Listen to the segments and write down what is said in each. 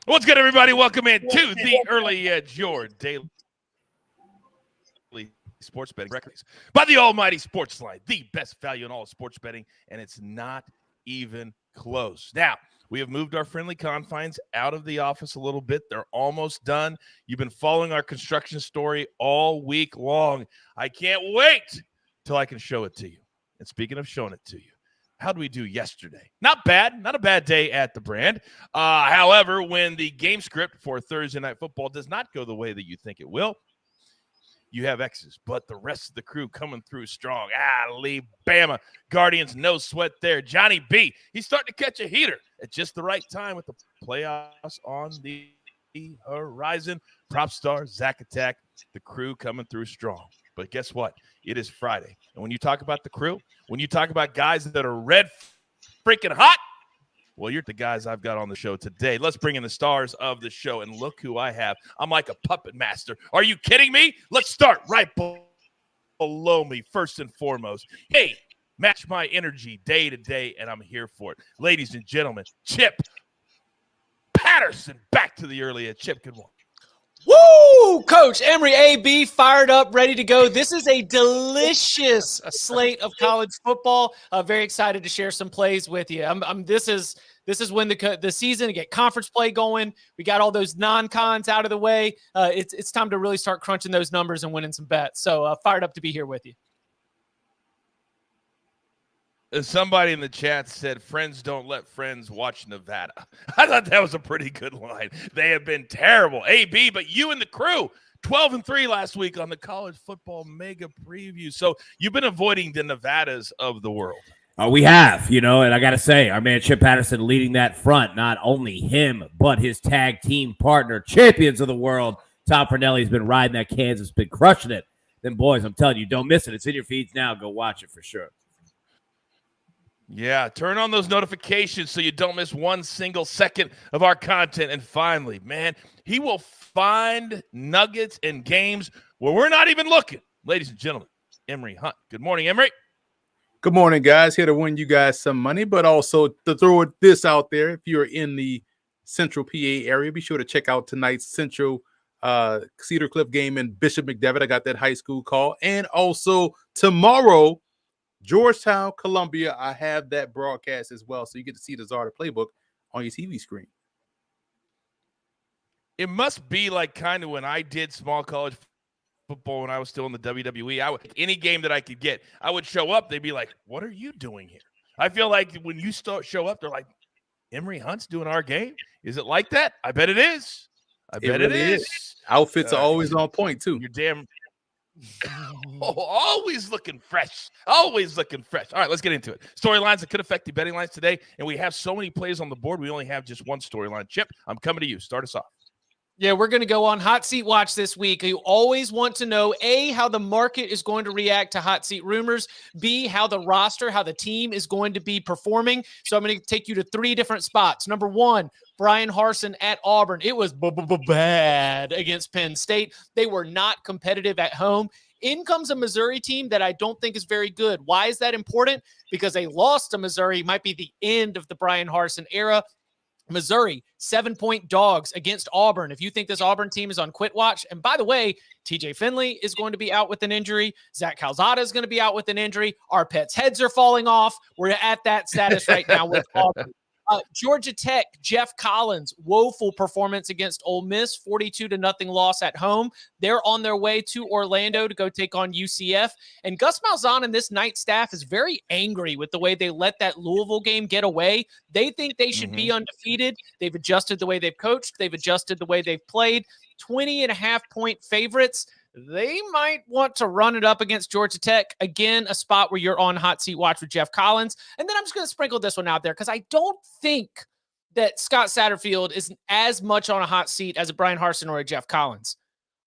What's good, everybody? Welcome in to the Early Edge, your daily sports betting records by the almighty SportsLine, the best value in all of sports betting, and it's not even close. Now, we have moved our friendly confines out of the office a little bit. They're almost done. You've been following our construction story all week long. I can't wait till I can show it to you. And speaking of showing it to you, how did we do yesterday? Not bad. Not a bad day at the brand. However, when the game script for Thursday Night Football does not go the way that you think it will, you have X's, but the rest of the crew coming through strong. Alabama Guardians, no sweat there. Johnny B, he's starting to catch a heater at just the right time with the playoffs on the horizon. Prop star, Zach Attack, the crew coming through strong. But guess what? It is Friday. And when you talk about the crew, when you talk about guys that are red freaking hot, well, you're the guys I've got on the show today. Let's bring in the stars of the show, and look who I have. I'm like a puppet master. Are you kidding me? Let's start right below me, first and foremost. Hey, match my energy day to day, and I'm here for it. Ladies and gentlemen, Chip Patterson, back to the early edge. Chip, good morning. Woo! Coach Emery AB fired up, ready to go. This is a delicious slate of college football. Very excited to share some plays with you. This is when the season to get conference play going. We got all those non-cons out of the way. It's time to really start crunching those numbers and winning some bets. So fired up to be here with you. Somebody in the chat said, friends don't let friends watch Nevada. I thought that was a pretty good line. They have been terrible. AB, but you and the crew, 12-3 last week on the college football mega preview. So you've been avoiding the Nevadas of the world. We have, and I got to say, our man Chip Patterson leading that front, not only him, but his tag team partner, champions of the world. Tom Fornelli's been riding that Kansas, been crushing it. Then, boys, I'm telling you, don't miss it. It's in your feeds now. Go watch it for sure. Yeah, turn on those notifications so you don't miss one single second of our content. And finally, man, he will find nuggets and games where we're not even looking. Ladies and gentlemen, Emery Hunt. Good morning, Emery. Good morning, guys. Here to win you guys some money, but also to throw this out there. If you're in the Central PA area, be sure to check out tonight's Central Cedar Cliff game in Bishop McDevitt. I got that high school call. And also tomorrow, Georgetown, Columbia, I have that broadcast as well. So you get to see the Zarda playbook on your TV screen. It must be like kind of when I did small college football when I was still in the WWE. Any game that I could get, I would show up. They'd be like, what are you doing here? I feel like when you show up, they're like, Emery Hunt's doing our game? Is it like that? I bet it is. I bet it is. Outfits are always on point, too. You're damn always looking fresh. Always looking fresh. All right, let's get into it. Storylines that could affect the betting lines today, and we have so many plays on the board. We only have just one storyline. Chip, I'm coming to you. Start us off. Yeah, we're going to go on Hot Seat Watch this week. You always want to know, A, how the market is going to react to hot seat rumors, B, how the roster, how the team is going to be performing. So I'm going to take you to three different spots. Number one, Brian Harsin at Auburn. It was bad against Penn State. They were not competitive at home. In comes a Missouri team that I don't think is very good. Why is that important? Because a loss to Missouri might be the end of the Brian Harsin era. Missouri, 7-point dogs against Auburn. If you think this Auburn team is on quit watch, and by the way, TJ Finley is going to be out with an injury. Zach Calzada is going to be out with an injury. Our pets' heads are falling off. We're at that status right now with Auburn. Georgia Tech, Jeff Collins, woeful performance against Ole Miss, 42-0 loss at home. They're on their way to Orlando to go take on UCF. And Gus Malzahn and this night staff is very angry with the way they let that Louisville game get away. They think they should be undefeated. They've adjusted the way they've coached. They've adjusted the way they've played. 20.5-point favorites. They might want to run it up against Georgia Tech. Again, a spot where you're on Hot Seat Watch with Jeff Collins. And then I'm just going to sprinkle this one out there because I don't think that Scott Satterfield is as much on a hot seat as a Brian Harsin or a Jeff Collins.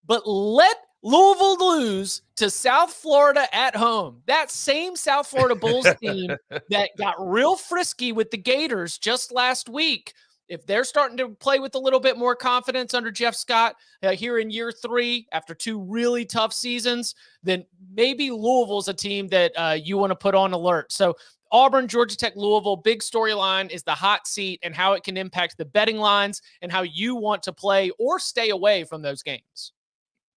But let Louisville lose to South Florida at home. That same South Florida Bulls team that got real frisky with the Gators just last week. If they're starting to play with a little bit more confidence under Jeff Scott here in year 3 after 2 really tough seasons, then maybe Louisville's a team that you want to put on alert. So Auburn, Georgia Tech, Louisville, big storyline is the hot seat and how it can impact the betting lines and how you want to play or stay away from those games.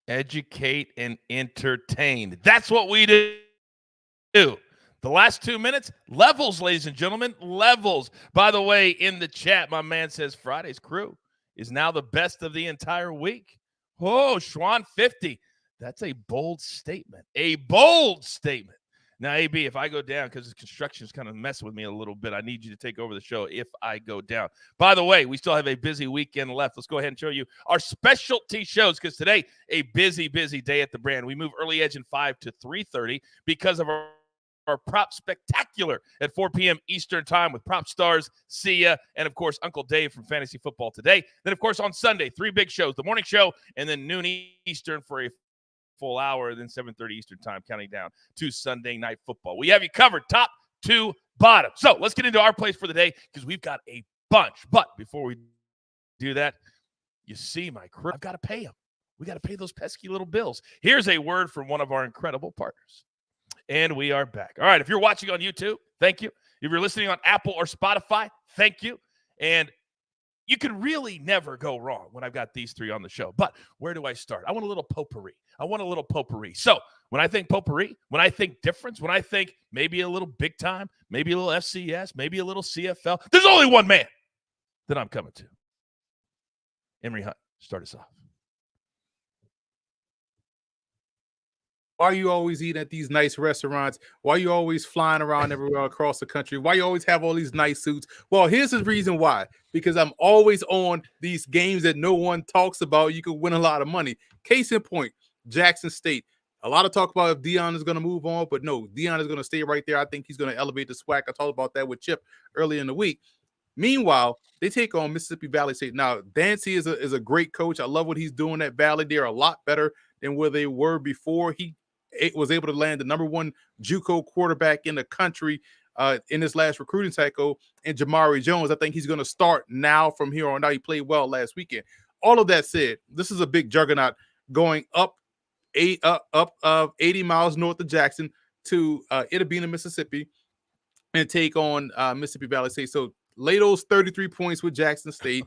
Educate and entertain. That's what we do. The last 2 minutes, levels, ladies and gentlemen, levels. By the way, in the chat, my man says Friday's crew is now the best of the entire week. Oh, Schwan 50. That's a bold statement. A bold statement. Now, AB, if I go down, because the construction is kind of messing with me a little bit, I need you to take over the show if I go down. By the way, we still have a busy weekend left. Let's go ahead and show you our specialty shows, because today, a busy, busy day at the brand. We move early edge in 5 to 3:30 because of our Prop Spectacular at 4 p.m. Eastern time with Prop Stars, Sia, and, of course, Uncle Dave from Fantasy Football Today. Then, of course, on Sunday, 3 big shows, the morning show, and then noon Eastern for a full hour, then 7:30 Eastern time, counting down to Sunday Night Football. We have you covered top to bottom. So let's get into our plays for the day, because we've got a bunch. But before we do that, you see my crew. I've got to pay them. We got to pay those pesky little bills. Here's a word from one of our incredible partners. And we are back. All right, if you're watching on YouTube, thank you. If you're listening on Apple or Spotify, thank you. And you can really never go wrong when I've got these 3 on the show. But where do I start? I want a little potpourri. So when I think potpourri, when I think difference, when I think maybe a little big time, maybe a little FCS, maybe a little CFL, there's only one man that I'm coming to. Emery Hunt, start us off. Why are you always eating at these nice restaurants? Why are you always flying around everywhere across the country? Why you always have all these nice suits? Well, here's the reason why. Because I'm always on these games that no one talks about. You could win a lot of money. Case in point, Jackson State. A lot of talk about if Deion is going to move on, but no, Deion is going to stay right there. I think he's going to elevate the SWAC. I talked about that with Chip earlier in the week. Meanwhile, they take on Mississippi Valley State. Now, Dancy is a great coach. I love what he's doing at Valley. They're a lot better than where they were before. He was able to land the #1 JUCO quarterback in the country in his last recruiting cycle, and Jamari Jones. I think he's going to start now from here on out. He played well last weekend. All of that said, this is a big juggernaut going up 80 miles north of Jackson to Itabena, Mississippi, and take on Mississippi Valley State. So lay those 33 points with Jackson State,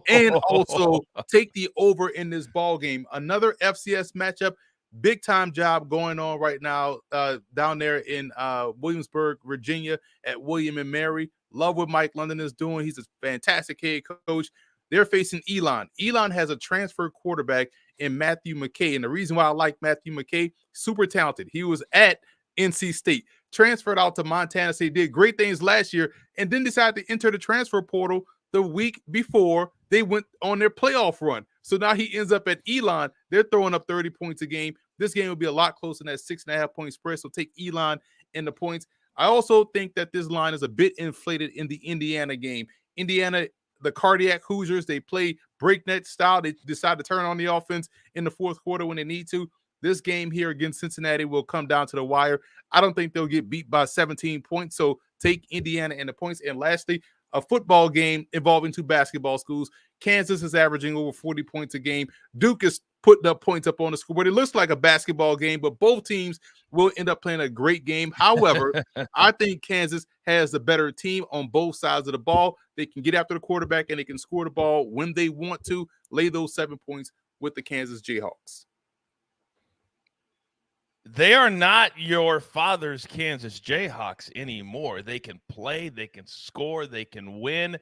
and also take the over in this ball game. Another FCS matchup. Big time job going on right now down there in Williamsburg, Virginia at William and Mary. Love what Mike London is doing. He's a fantastic head coach. They're facing Elon. Elon has a transfer quarterback in Matthew McKay. And the reason why I like Matthew McKay, super talented. He was at NC State, transferred out to Montana State, did great things last year, and then decided to enter the transfer portal the week before they went on their playoff run. So now he ends up at Elon. They're throwing up 30 points a game. This game will be a lot closer than that 6.5-point spread. So take Elon in the points. I also think that this line is a bit inflated in the Indiana game. Indiana, the Cardiac Hoosiers, they play breakneck style. They decide to turn on the offense in the fourth quarter when they need to. This game here against Cincinnati will come down to the wire. I don't think they'll get beat by 17 points. So take Indiana in the points. And lastly, a football game involving 2 basketball schools. Kansas is averaging over 40 points a game. Duke is putting up points up on the scoreboard. It looks like a basketball game, but both teams will end up playing a great game. However, I think Kansas has the better team on both sides of the ball. They can get after the quarterback and they can score the ball when they want to. Lay those 7 points with the Kansas Jayhawks. They are not your father's Kansas Jayhawks anymore. They can play, they can score, they can win.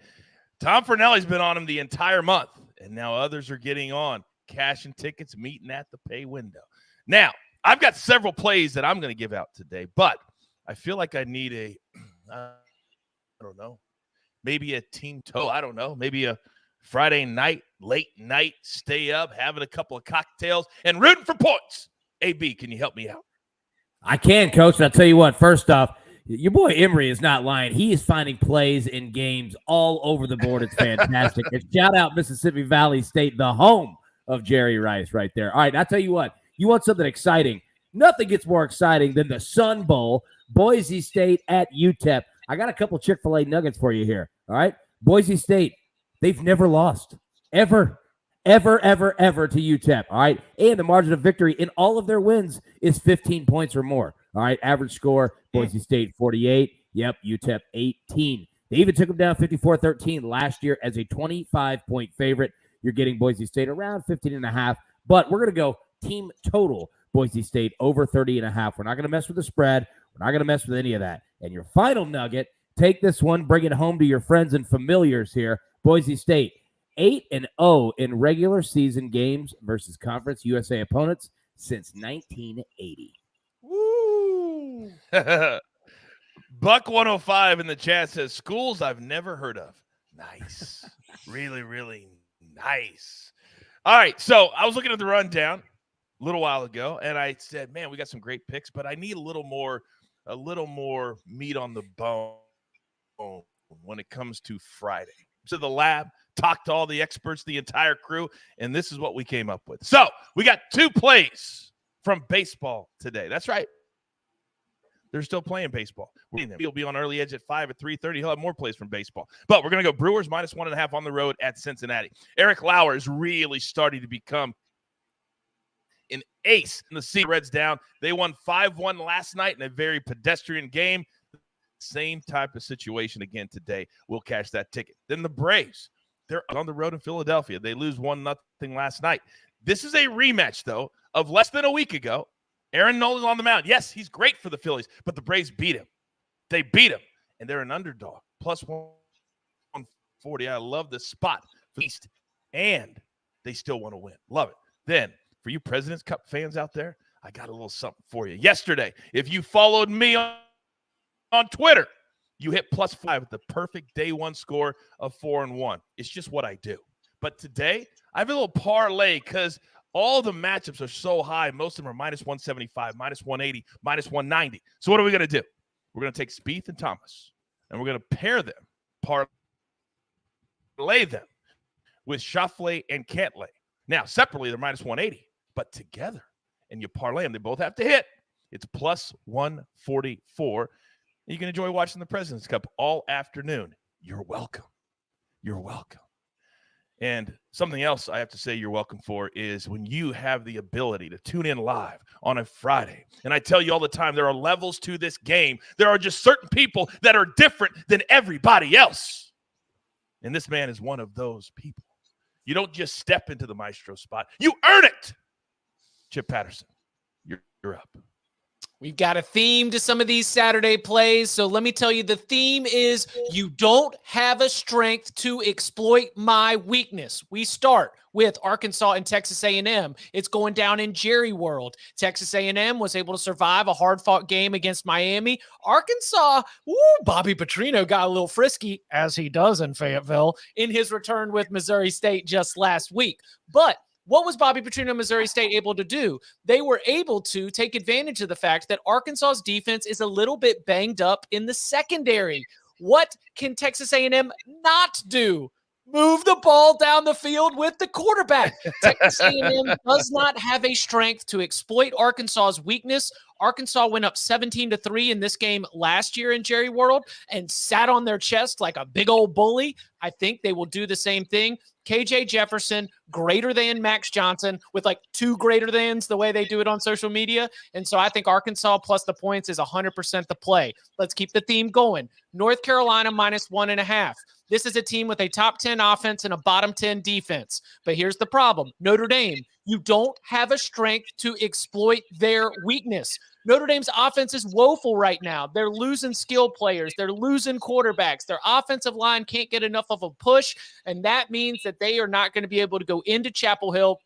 Tom Fornelli's been on them the entire month, and now others are getting on, cashing tickets, meeting at the pay window. Now, I've got several plays that I'm going to give out today, but I feel like I need I don't know, maybe a team toe. I don't know, maybe a Friday night, late night, stay up, having a couple of cocktails, and rooting for points. AB, can you help me out? I can, Coach. And I'll tell you what, first off, your boy Emery is not lying. He is finding plays in games all over the board. It's fantastic. And shout out Mississippi Valley State, the home of Jerry Rice right there. All right, I'll tell you what. You want something exciting. Nothing gets more exciting than the Sun Bowl, Boise State at UTEP. I got a couple Chick-fil-A nuggets for you here. All right, Boise State They've never lost. Ever to UTEP. All right. And the margin of victory in all of their wins is 15 points or more. All right. Average score, Boise State 48. Yep. UTEP 18. They even took them down 54-13 last year as a 25-point favorite. You're getting Boise State around 15.5. But we're going to go team total Boise State over 30.5. We're not going to mess with the spread. We're not going to mess with any of that. And your final nugget, take this one, bring it home to your friends and familiars here. Boise State, 8-0 in regular season games versus Conference USA opponents since 1980. Woo! Buck 105 in the chat says, schools I've never heard of. Nice. Really, really nice. All right, so I was looking at the rundown a little while ago, and I said, man, we got some great picks, but I need a little more meat on the bone when it comes to Friday. To the lab, talked to all the experts, the entire crew, and this is what we came up with. So we got 2 plays from baseball today. That's right. They're still playing baseball. He'll be on early edge at 5 at 3:30. He'll have more plays from baseball. But we're going to go Brewers -1.5 on the road at Cincinnati. Eric Lauer is really starting to become an ace in the C. Reds down. They won 5-1 last night in a very pedestrian game. Same type of situation again today. We'll cash that ticket. Then the Braves, they're on the road in Philadelphia. They lose 1-0 last night. This is a rematch, though, of less than a week ago. Aaron Nolan on the mound. Yes, he's great for the Phillies, but the Braves beat him. They beat him, and they're an underdog. +140. I love this spot. Feast, and they still want to win. Love it. Then, for you President's Cup fans out there, I got a little something for you. Yesterday, if you followed me on Twitter, you hit +5 with the perfect day one score of 4-1. It's just what I do. But today, I have a little parlay because all the matchups are so high. Most of them are -175, -180, -190. So what are we going to do? We're going to take Spieth and Thomas, and we're going to pair them, parlay them with Schauffele and Cantlay. Now, separately, they're -180, but together, and you parlay them, they both have to hit. It's +144. You can enjoy watching the President's Cup all afternoon. You're welcome. You're welcome. And something else I have to say you're welcome for is when you have the ability to tune in live on a Friday. And I tell you all the time, there are levels to this game. There are just certain people that are different than everybody else. And this man is one of those people. You don't just step into the maestro spot. You earn it. Chip Patterson, you're up. We've got a theme to some of these Saturday plays. So let me tell you, the theme is you don't have a strength to exploit my weakness. We start with Arkansas and Texas A&M. It's going down in Jerry World. Texas A&M was able to survive a hard-fought game against Miami. Arkansas, Bobby Petrino got a little frisky, as he does in Fayetteville, in his return with Missouri State just last week. But what was Bobby Petrino, Missouri State, able to do? They were able to take advantage of the fact that Arkansas's defense is a little bit banged up in the secondary. What can Texas A&M not do? Move the ball down the field with the quarterback. Texas A&M does not have a strength to exploit Arkansas's weakness. Arkansas went up 17-3 in this game last year in Jerry World and sat on their chest like a big old bully. I think they will do the same thing. KJ Jefferson, greater than Max Johnson, with like 2 greater thans the way they do it on social media. And so I think Arkansas plus the points is 100% the play. Let's keep the theme going. North Carolina -1.5. This is a team with a top 10 offense and a bottom 10 defense. But here's the problem. Notre Dame, you don't have a strength to exploit their weakness. Notre Dame's offense is woeful right now. They're losing skill players. They're losing quarterbacks. Their offensive line can't get enough of a push, and that means that they are not going to be able to go into Chapel Hill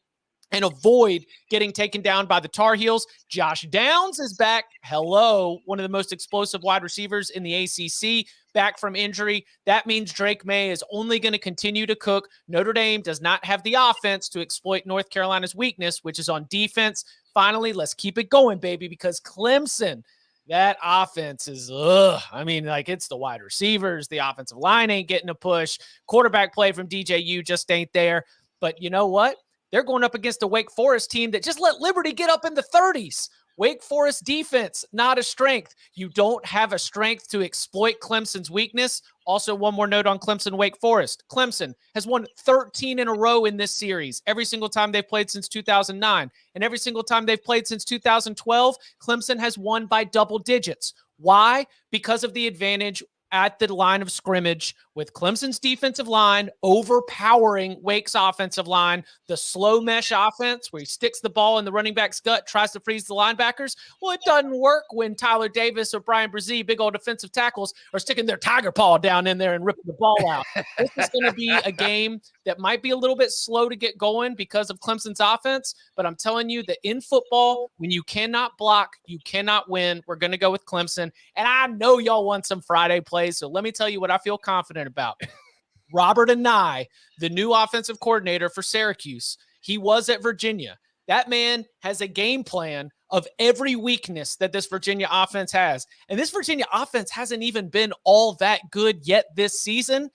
and avoid getting taken down by the Tar Heels. Josh Downs is back. Hello, one of the most explosive wide receivers in the ACC, back from injury. That means Drake May is only going to continue to cook. Notre Dame does not have the offense to exploit North Carolina's weakness, which is on defense. Finally, let's keep it going, baby, because Clemson, that offense is, it's the wide receivers. The offensive line ain't getting a push. Quarterback play from DJU just ain't there. But you know what? They're going up against a Wake Forest team that just let Liberty get up in the 30s. Wake Forest defense, not a strength. You don't have a strength to exploit Clemson's weakness. Also, one more note on Clemson, Wake Forest. Clemson has won 13 in a row in this series, every single time they've played since 2009. And every single time they've played since 2012, Clemson has won by double digits. Why? Because of the advantage at the line of scrimmage with Clemson's defensive line overpowering Wake's offensive line, the slow mesh offense where he sticks the ball in the running back's gut, tries to freeze the linebackers. Well, it doesn't work when Tyler Davis or Brian Brzee, big old defensive tackles, are sticking their tiger paw down in there and ripping the ball out. This is going to be a game that might be a little bit slow to get going because of Clemson's offense, but I'm telling you that in football, when you cannot block, you cannot win. We're going to go with Clemson, and I know y'all want some Friday plays, so let me tell you what I feel confident about. Robert Anae, the new offensive coordinator for Syracuse, he was at Virginia. That man has a game plan of every weakness that this Virginia offense has. And this Virginia offense hasn't even been all that good yet this season.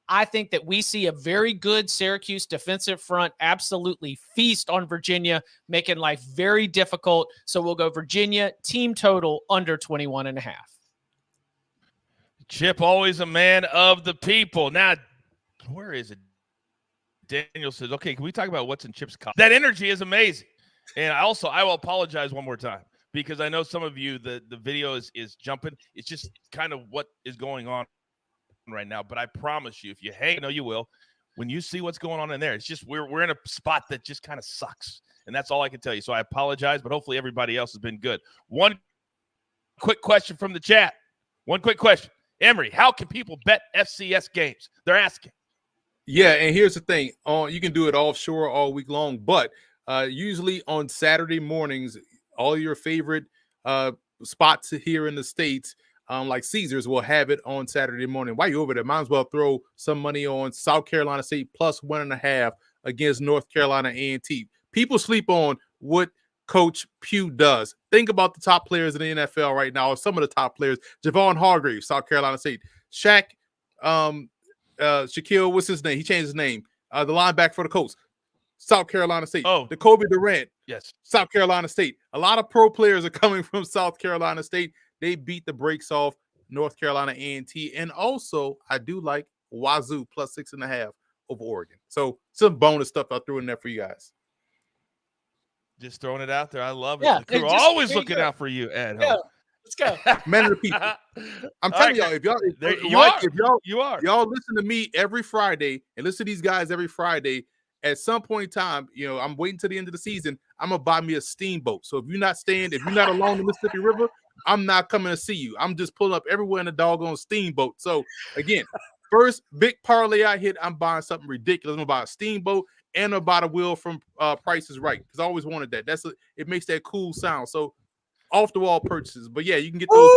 I think that we see a very good Syracuse defensive front absolutely feast on Virginia, making life very difficult. So we'll go Virginia, team total under 21.5. Chip, always a man of the people. Now, where is it? Daniel says, okay, can we talk about what's in Chip's cup? That energy is amazing. And I will apologize one more time because I know some of you, the video is jumping. It's just kind of what is going on right now. But I promise you, if you hang, I know you will, when you see what's going on in there, it's just we're in a spot that just kind of sucks. And that's all I can tell you. So I apologize, but hopefully everybody else has been good. One quick question from the chat. One quick question. Emery, how can people bet FCS games? They're asking. Yeah, and here's the thing. You can do it offshore all week long, but usually on Saturday mornings, all your favorite spots here in the States, like Caesars, will have it on Saturday morning. While you're over there, might as well throw some money on South Carolina State plus 1.5 against North Carolina A&T. People sleep on what Coach Pugh does. Think about the top players in the NFL right now, or some of the top players. Javon Hargrave, South Carolina State. Shaq, Shaquille, what's his name? He changed his name. The linebacker for the Colts, South Carolina State. Oh, Jacoby Durant, yes, South Carolina State. A lot of pro players are coming from South Carolina State. They beat the brakes off North Carolina A&T, and also I do like Wazoo plus 6.5 over Oregon. So some bonus stuff I threw in there for you guys. Just throwing it out there. I love it. Yeah, We're always looking out for you, Ed. Yeah, let's go. Man of the people. I'm telling y'all, if y'all listen to me every Friday and listen to these guys every Friday, at some point in time, I'm waiting till the end of the season, I'm gonna buy me a steamboat. So if you're not along the Mississippi River, I'm not coming to see you. I'm just pulling up everywhere in the doggone steamboat. So again, first big parlay I hit, I'm buying something ridiculous. I'm gonna buy a steamboat and about a wheel from Price is Right, because I always wanted that. It makes that cool sound. So off the wall purchases, but yeah, you can get those.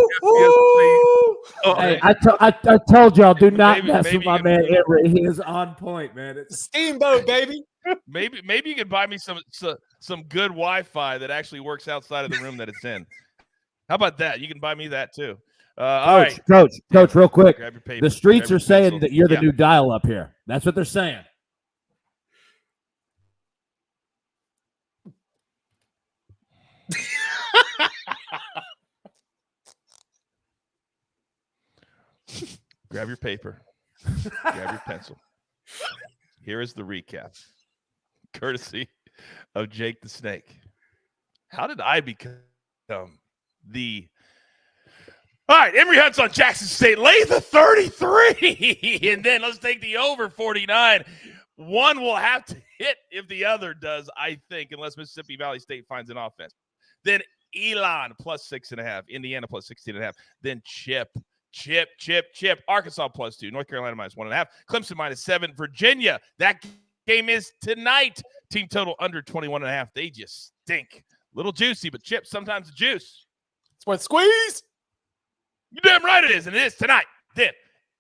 Hey, I told y'all, do not mess with my man Emery. He is on point, man. It's steamboat, baby. Maybe you can buy me some good Wi-Fi that actually works outside of the room that it's in. How about that? You can buy me that too. Coach, real quick. Grab your paper, the streets are saying pencil. that you're the new dial up here. That's what they're saying. Grab your paper. Grab your pencil. Here is the recap, courtesy of Jake the Snake. How did I become the... All right, Emery Hunt's on Jackson State. Lay the 33. And then let's take the over 49. One will have to hit if the other does, I think, unless Mississippi Valley State finds an offense. Then Elon plus 6.5. Indiana plus 16.5. Then Chip. Arkansas plus 2. North Carolina minus 1.5. Clemson minus 7. Virginia. That game is tonight. Team total under 21.5. They just stink. Little juicy, but Chip, sometimes the juice. It's worth squeeze. You're damn right it is, and it is tonight. Then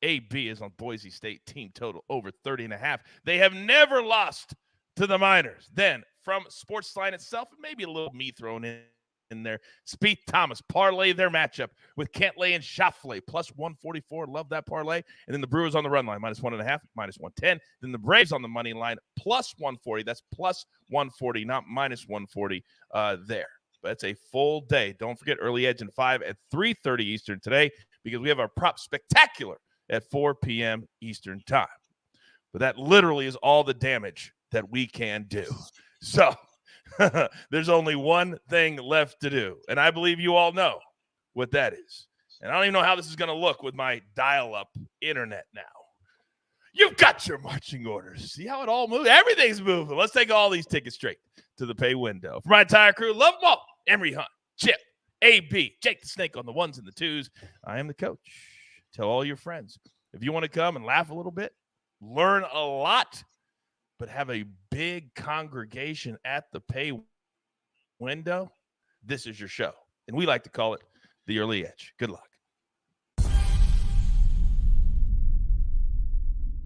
AB is on Boise State. Team total over 30.5. They have never lost to the Miners. Then from SportsLine itself, and maybe a little me thrown in there, Spieth Thomas parlay their matchup with Cantlay and Schauffele plus 144. Love that parlay. And then the Brewers on the run line minus 1.5, minus 110. Then the Braves on the money line plus 140. That's plus 140, not minus 140 there. That's a full day. Don't forget Early Edge and 5 at 3:30 Eastern today, because we have our prop spectacular at 4 p.m. Eastern time. But that literally is all the damage that we can do. So there's only one thing left to do, and I believe you all know what that is. And I don't even know how this is going to look with my dial-up internet now. You've got your marching orders. See how it all moves? Everything's moving. Let's take all these tickets straight to the pay window. For my entire crew, love them all. Emery Hunt, Chip, AB, Jake the Snake on the ones and the twos. I am the coach. Tell all your friends. If you want to come and laugh a little bit, learn a lot, but have a big congregation at the pay window, this is your show. And we like to call it the Early Edge. Good luck.